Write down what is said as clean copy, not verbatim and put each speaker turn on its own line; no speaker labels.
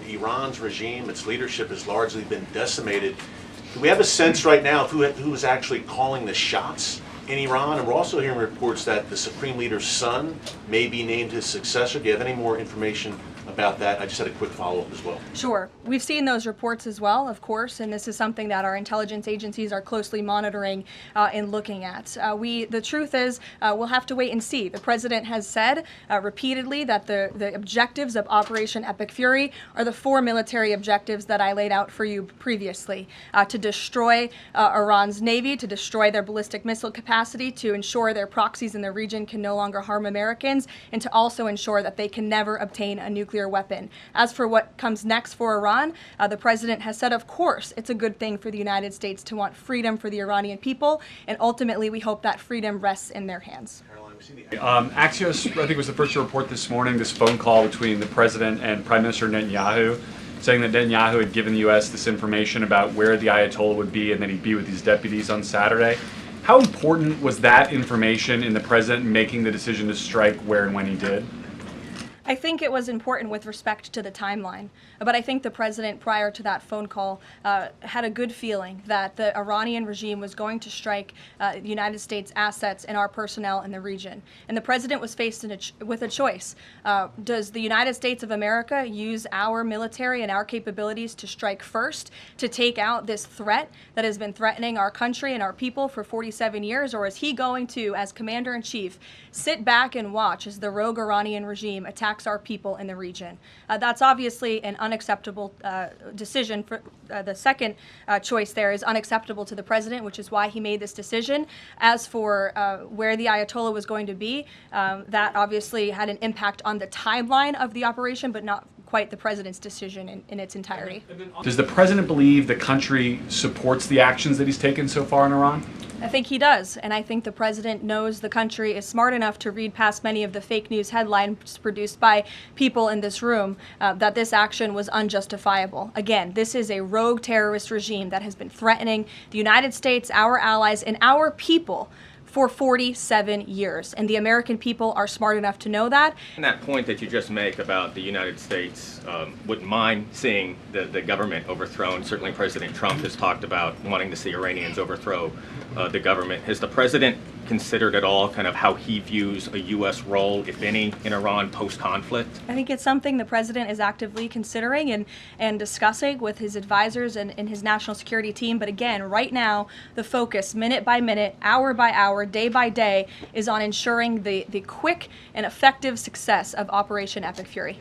Iran's regime, its leadership has largely been decimated. Do we have a sense right now of who is actually calling the shots in Iran? And we're also hearing reports that the Supreme Leader's son may be named his successor. Do you have any more information about that? I just had a quick follow-up as well.
Sure. We've seen those reports as well, of course, and this is something that our intelligence agencies are closely monitoring and looking at. The truth is, we'll have to wait and see. The president has said repeatedly that the objectives of Operation Epic Fury are the 4 military objectives that I laid out for you previously: to destroy Iran's navy, to destroy their ballistic missile capacity, to ensure their proxies in the region can no longer harm Americans, and to also ensure that they can never obtain a nuclear weapon. As for what comes next for Iran, the president has said, of course, it's a good thing for the United States to want freedom for the Iranian people, and ultimately we hope that freedom rests in their hands.
Axios, I think, was the first to report this morning this phone call between the president and Prime Minister Netanyahu, saying that Netanyahu had given the U.S. this information about where the Ayatollah would be and that he'd be with his deputies on Saturday. How important was that information in the president making the decision to strike where and when he did?
I think it was important with respect to the timeline, but I think the president, prior to that phone call, had a good feeling that the Iranian regime was going to strike the United States assets and our personnel in the region. And the president was faced with a choice. Does the United States of America use our military and our capabilities to strike first, to take out this threat that has been threatening our country and our people for 47 years, or is he going to, as commander-in-chief, sit back and watch as the rogue Iranian regime attacks our people in the region? That's obviously an unacceptable decision. For the second choice there is unacceptable to the president, which is why he made this decision. As for where the Ayatollah was going to be, that obviously had an impact on the timeline of the operation, but not quite the president's decision in its entirety.
Does the president believe the country supports the actions that he's taken so far in Iran?
I think he does, and I think the president knows the country is smart enough to read past many of the fake news headlines produced by people in this room that this action was unjustifiable. Again, this is a rogue terrorist regime that has been threatening the United States, our allies, and our people for 47 years, and the American people are smart enough to know that.
And that point that you just make about the United States wouldn't mind seeing the government overthrown. Certainly President Trump has talked about wanting to see Iranians overthrow the government. Has the president considered at all kind of how he views a U.S. role, if any, in Iran post-conflict?
I think it's something the president is actively considering and discussing with his advisors and his national security team. But again, right now, the focus, minute by minute, hour by hour, day by day, is on ensuring the quick and effective success of Operation Epic Fury.